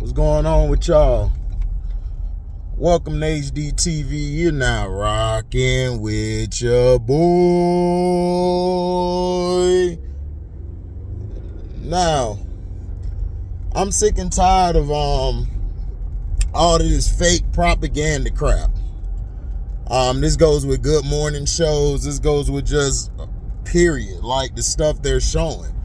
What's going on with y'all? Welcome to HDiiTV. You're now rocking with your boy. Now, I'm sick and tired of all of this fake propaganda crap. This goes with good morning shows. This goes with just period, like the stuff they're showing.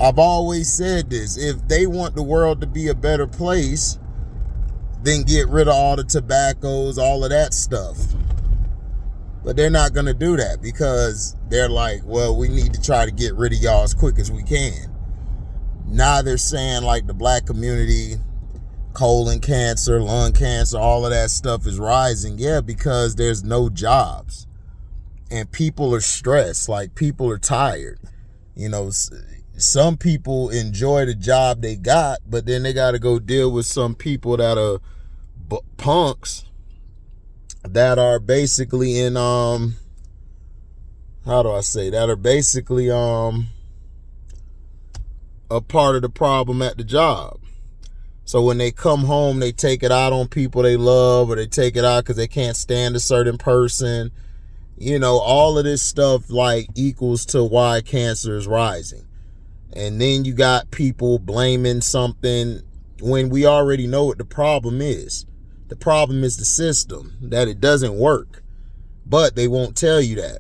I've always said this. If they want the world to be a better place, then get rid of all the tobaccos, all of that stuff. But they're not going to do that because they're like, well, we need to try to get rid of y'all as quick as we can. Now they're saying like the black community, colon cancer, lung cancer, all of that stuff is rising. Yeah, because there's no jobs. And people are stressed. Like, people are tired. You know, some people enjoy the job they got, but then they got to go deal with some people that are punks that are basically in, that are basically a part of the problem at the job. So when they come home, they take it out on people they love, or they take it out because they can't stand a certain person. You know, all of this stuff like equals to why cancer is rising. And then you got people blaming something when we already know what the problem is. The problem is the system, that it doesn't work. But they won't tell you that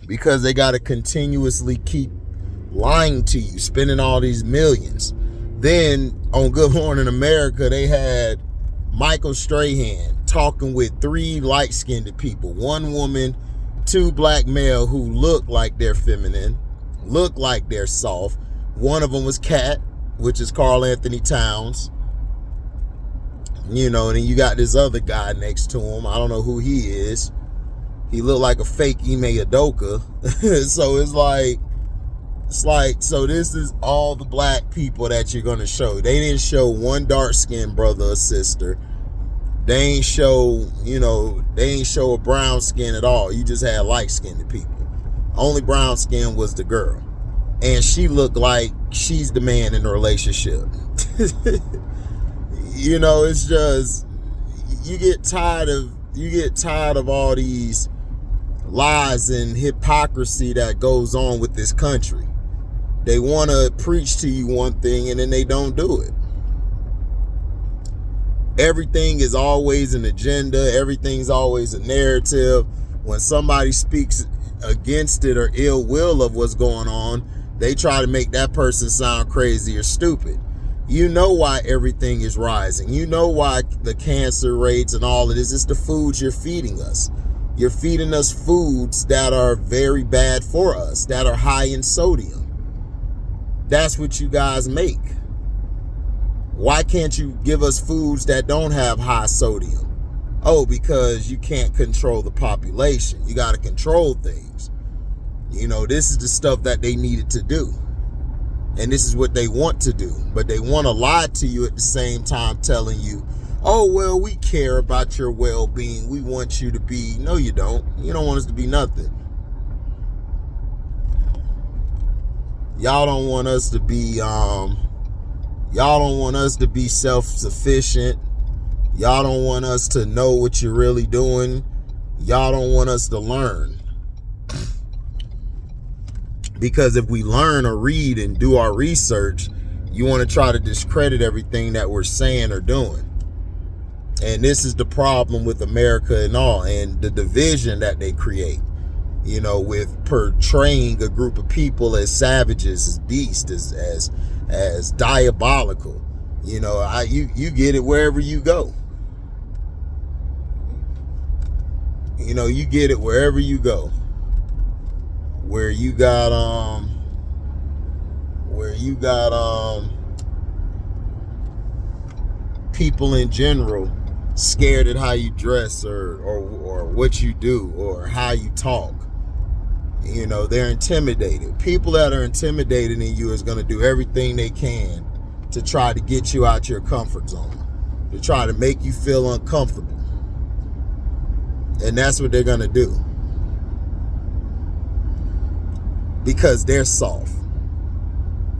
because they got to continuously keep lying to you, spending all these millions. Then on Good Morning America, they had Michael Strahan talking with 3 light-skinned people, 1 woman, 2 black male who look like they're feminine, look like they're soft. One of them was Cat, which is Carl Anthony Towns. You know, and then you got this other guy next to him. I don't know who he is. He looked like a fake Ime Udoka. So so this is all the black people that you're going to show. They didn't show one dark-skinned brother or sister. They ain't show, they ain't show a brown skin at all. You just had light-skinned people. Only brown skin was the girl. And she looked like she's the man in the relationship. It's just, you get tired of all these lies and hypocrisy that goes on with this country. They want to preach to you one thing and then they don't do it. Everything is always an agenda. Everything's always a narrative. When somebody speaks against it or ill will of what's going on, they try to make that person sound crazy or stupid. You know why everything is rising. You know why the cancer rates and all of this. It's the foods you're feeding us. You're feeding us foods that are very bad for us, that are high in sodium. That's what you guys make. Why can't you give us foods that don't have high sodium? Oh, because you can't control the population. You got to control things. This is the stuff that they needed to do. And this is what they want to do. But they want to lie to you at the same time telling you, oh, well, we care about your well-being. We want you to be. No, you don't. You don't want us to be nothing. Y'all don't want us to be, self-sufficient. Y'all don't want us to know what you're really doing. Y'all don't want us to learn. Because if we learn or read and do our research, you want to try to discredit everything that we're saying or doing. And this is the problem with America and all, and the division that they create, with portraying a group of people as savages, as beasts, as diabolical. You get it wherever you go. You get it wherever you go. Where you got people in general scared at how you dress or what you do or how you talk. They're intimidated. People that are intimidated in you is going to do everything they can to try to get you out your comfort zone, to try to make you feel uncomfortable. And that's what they're going to do. because they're soft.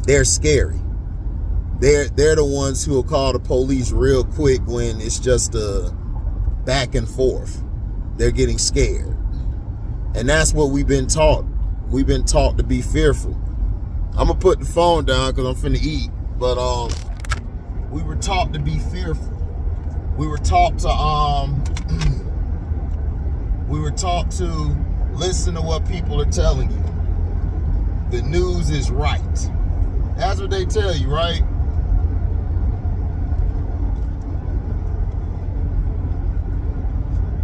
They're scary. They're the ones who will call the police real quick when it's just a back and forth. They're getting scared. And that's what we've been taught. We've been taught to be fearful. I'm gonna put the phone down because I'm finna eat. But we were taught to be fearful. We were taught to listen to what people are telling you. The news is right. That's what they tell you, right?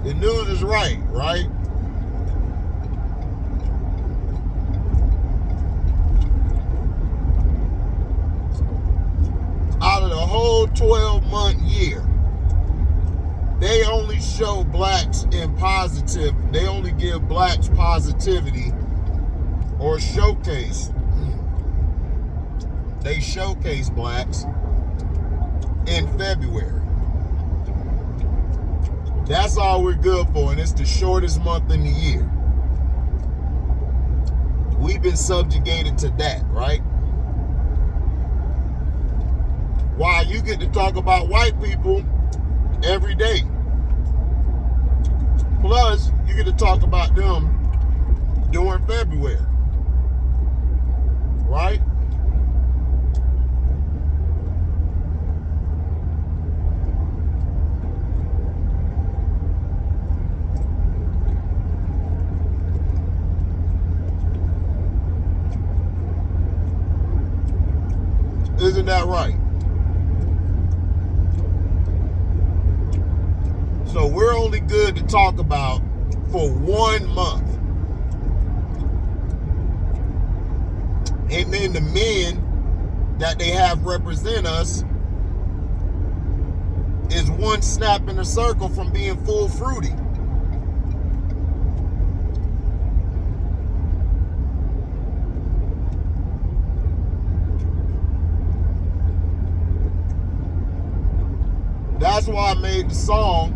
The news is right, right? Out of the whole 12-month year, they only show blacks in positive. They only give blacks positivity or showcase. They showcase blacks in February. That's all we're good for, and it's the shortest month in the year. We've been subjugated to that, right? While you get to talk about white people every day. Plus, you get to talk about them during February, right? Isn't that right? So we're only good to talk about for 1 month. And then the men that they have represent us is one snap in a circle from being full fruity. That's why I made the song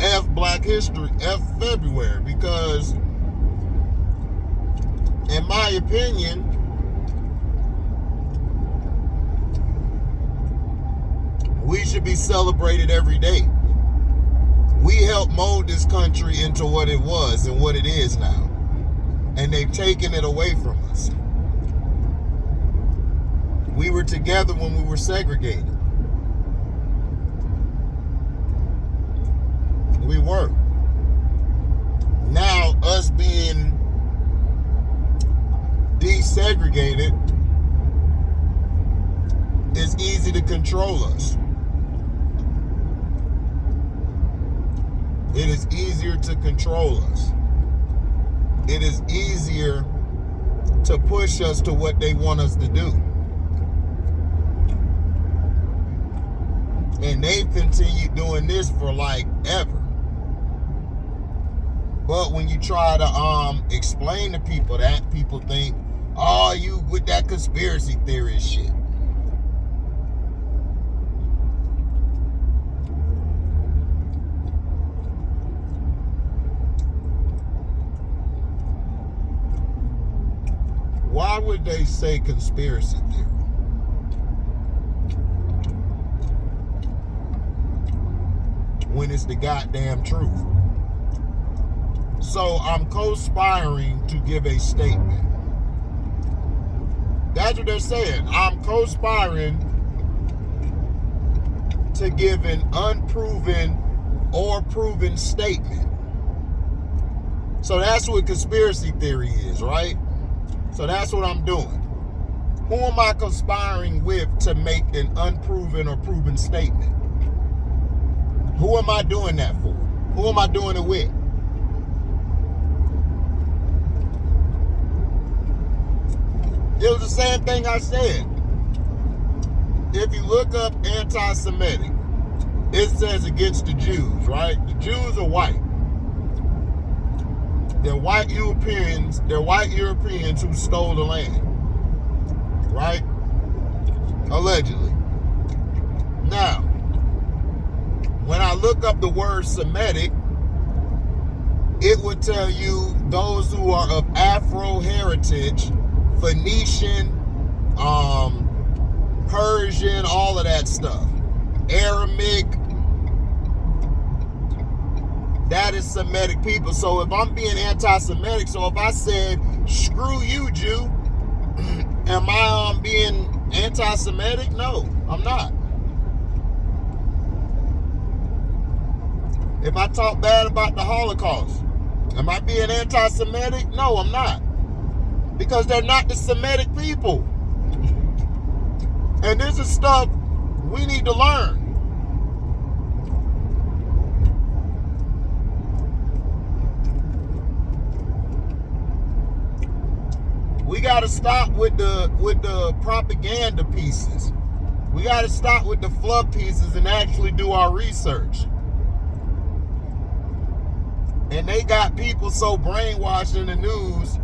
F Black History, F February, because in my opinion, we should be celebrated every day. We helped mold this country into what it was and what it is now. And they've taken it away from us. We were together when we were segregated. We were. Now, us being desegregated, it's easy to control us. It is easier to control us. It is easier to push us to what they want us to do. And they've continued doing this for like ever. But when you try to explain to people that, people think, oh, you with that conspiracy theory shit. Why would they say conspiracy theory? When it's the goddamn truth. So I'm conspiring to give a statement. That's what they're saying. I'm conspiring to give an unproven or proven statement. So that's what conspiracy theory is, right? So that's what I'm doing. Who am I conspiring with to make an unproven or proven statement? Who am I doing that for? Who am I doing it with? It was the same thing I said. If you look up anti-Semitic, it says against the Jews, right? The Jews are white. They're white Europeans who stole the land. Right? Allegedly. Now, when I look up the word Semitic, it would tell you those who are of Afro heritage, Phoenician, Persian, all of that stuff. Aramaic, that is Semitic people. So if I'm being anti-Semitic, so if I said, screw you, Jew, am I being anti-Semitic? No, I'm not. If I talk bad about the Holocaust, am I being anti-Semitic? No, I'm not. Because they're not the Semitic people. And this is stuff we need to learn. We got to stop with the propaganda pieces. We got to stop with the fluff pieces and actually do our research. And they got people so brainwashed in the news,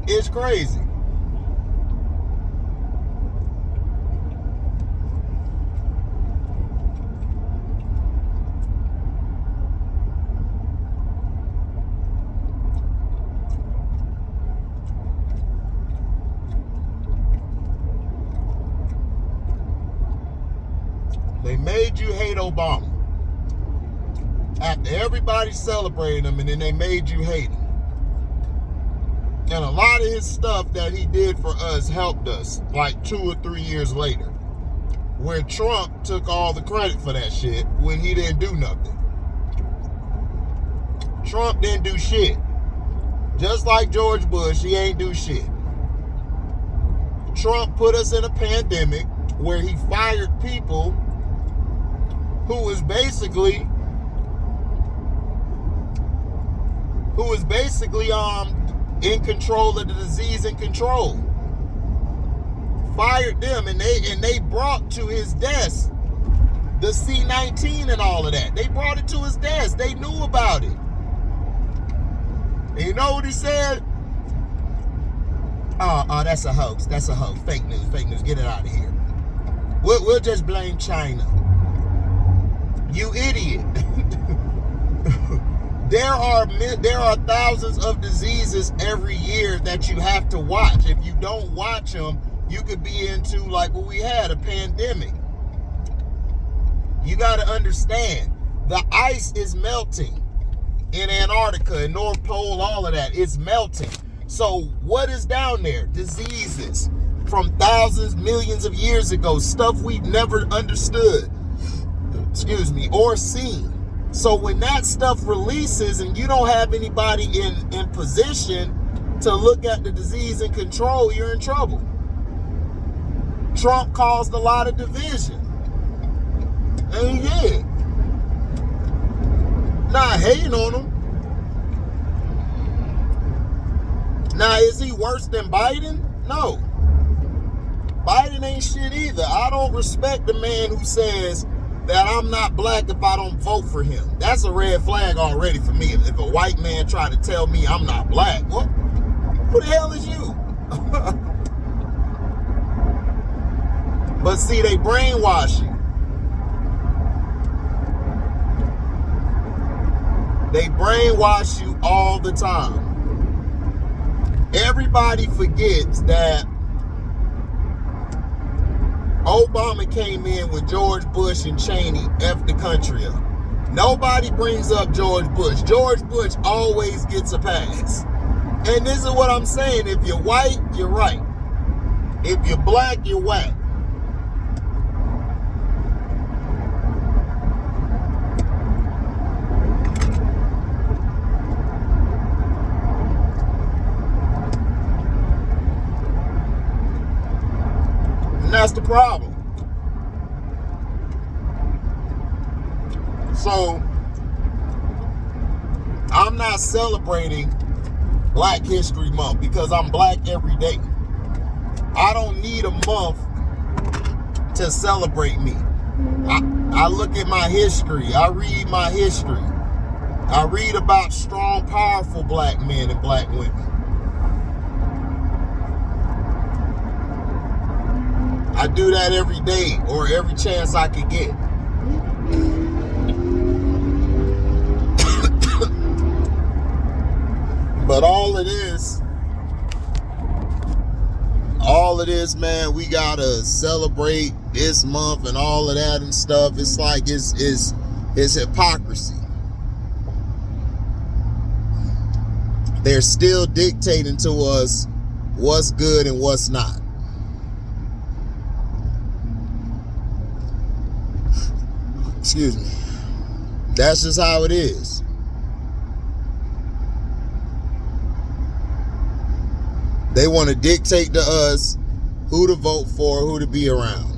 it's crazy. They made you hate Obama. After everybody celebrated him, and then they made you hate him. And a lot of his stuff that he did for us helped us like 2 or 3 years later. Where Trump took all the credit for that shit when he didn't do nothing. Trump didn't do shit. Just like George Bush, he ain't do shit. Trump put us in a pandemic where he fired people who was basically in control of the disease and control. Fired them, and they brought to his desk the C-19 and all of that. They brought it to his desk. They knew about it. And you know what he said? Oh, that's a hoax. That's a hoax. Fake news. Fake news. Get it out of here. We'll just blame China. You idiot. There are thousands of diseases every year that you have to watch. If you don't watch them, you could be into like what we had, a pandemic. You got to understand, the ice is melting in Antarctica, and North Pole, all of that. It's melting. So what is down there? Diseases from thousands, millions of years ago, stuff we've never understood, or seen. So when that stuff releases and you don't have anybody in position to look at the disease and control, you're in trouble. Trump caused a lot of division. And he did. Not hating on him. Now, is he worse than Biden? No. Biden ain't shit either. I don't respect the man who says that I'm not black if I don't vote for him. That's a red flag already for me. If a white man tried to tell me I'm not black, what? Who the hell is you? But see, they brainwash you. They brainwash you all the time. Everybody forgets that Obama came in with George Bush and Cheney F the country up. Nobody brings up George Bush. George Bush always gets a pass. And this is what I'm saying. If you're white, you're right. If you're black, you're whack. And that's the problem. So, I'm not celebrating Black History Month because I'm black every day. I don't need a month to celebrate me. I look at my history. I read my history. I read about strong, powerful black men and black women. I do that every day or every chance I can get. But all it is, man, we gotta celebrate this month and all of that and stuff. It's like it's hypocrisy. They're still dictating to us what's good and what's not. Excuse me. That's just how it is. They want to dictate to us who to vote for, who to be around.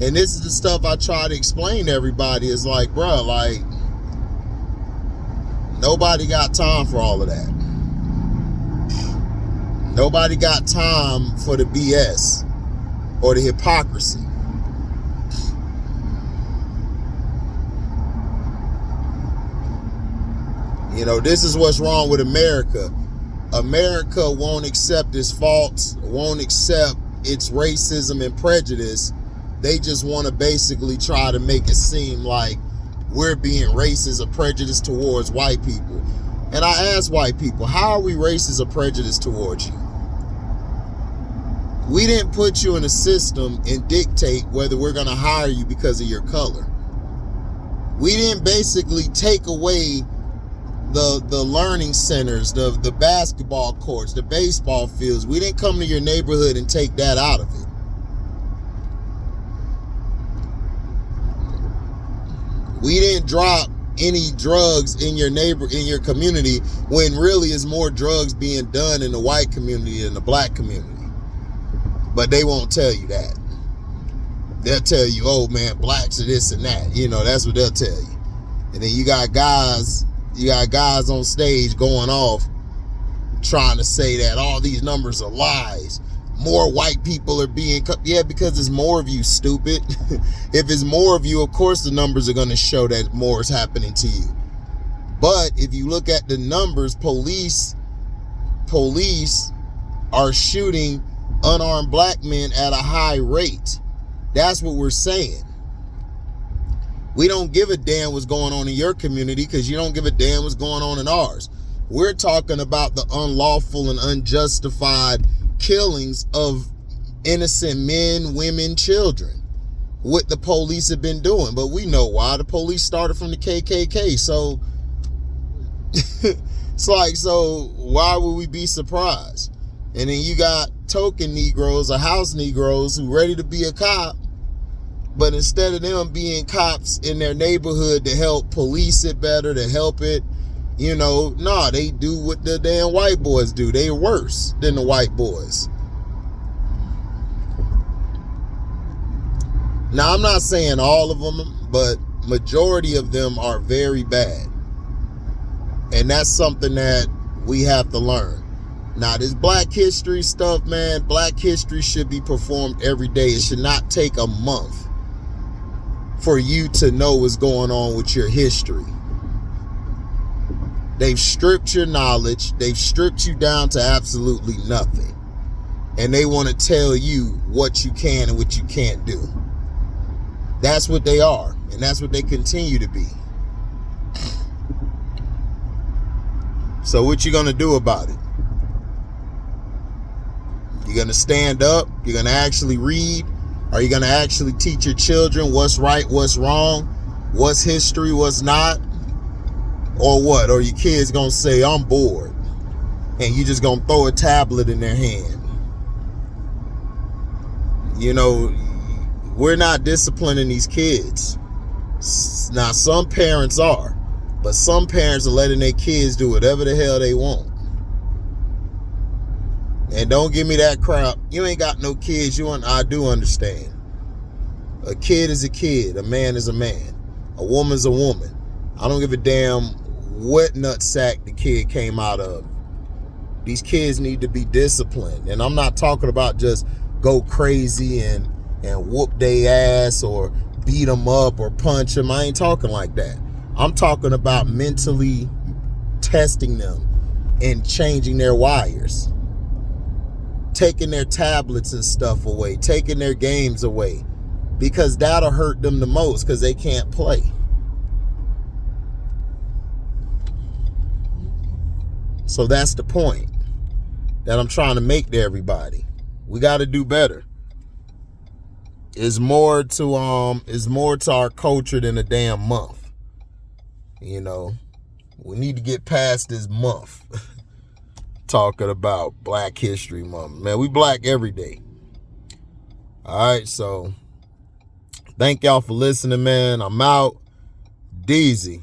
And this is the stuff I try to explain to everybody. It's like, bro, like, nobody got time for all of that. Nobody got time for the BS or the hypocrisy. You know, this is what's wrong with America. America won't accept its faults, won't accept its racism and prejudice. They just want to basically try to make it seem like we're being racist or prejudiced towards white people. And I ask white people, how are we racist or prejudiced towards you? We didn't put you in a system and dictate whether we're going to hire you because of your color. We didn't basically take away the learning centers, the basketball courts, the baseball fields. We didn't come to your neighborhood and take that out of it. We didn't drop any drugs in your community when really is more drugs being done in the white community than the black community. But they won't tell you that. They'll tell you, oh man, blacks are this and that. You know, that's what they'll tell you. And then you got guys on stage going off trying to say that all these numbers are lies. More white people are being cut. Yeah, because there's more of you, stupid. If it's more of you, of course the numbers are going to show that more is happening to you. But if you look at the numbers, police are shooting unarmed black men at a high rate. That's what we're saying. We don't give a damn what's going on in your community because you don't give a damn what's going on in ours. We're talking about the unlawful and unjustified killings of innocent men, women, children. What the police have been doing. But we know why. The police started from the KKK. So it's like, so why would we be surprised? And then you got token Negroes or house Negroes who ready to be a cop. But instead of them being cops in their neighborhood to help police it better, to help it, you know, nah, they do what the damn white boys do. They're worse than the white boys. Now, I'm not saying all of them, but majority of them are very bad. And that's something that we have to learn. Now, this Black History stuff, man, Black History should be performed every day. It should not take a month for you to know what's going on with your history. They've stripped your knowledge. They've stripped you down to absolutely nothing. And they want to tell you what you can and what you can't do. That's what they are. And that's what they continue to be. So what you going to do about it? You're going to stand up? You're going to actually read? Are you going to actually teach your children what's right, what's wrong, what's history, what's not? Or what? Or your kids going to say, I'm bored. And you just going to throw a tablet in their hand. You know, we're not disciplining these kids. Now, some parents are. But some parents are letting their kids do whatever the hell they want. And don't give me that crap. You ain't got no kids. I do understand. A kid is a kid. A man is a man. A woman's a woman. I don't give a damn what nutsack the kid came out of. These kids need to be disciplined. And I'm not talking about just go crazy and whoop their ass or beat them up or punch them. I ain't talking like that. I'm talking about mentally testing them and changing their wires. Taking their tablets and stuff away, taking their games away, because that'll hurt them the most because they can't play. So that's the point that I'm trying to make to everybody. We got to do better. It's more to our culture than a damn month. You know, we need to get past this month talking about Black History Month. Man, we black every day. All right, so thank y'all for listening, man. I'm out. Deezy.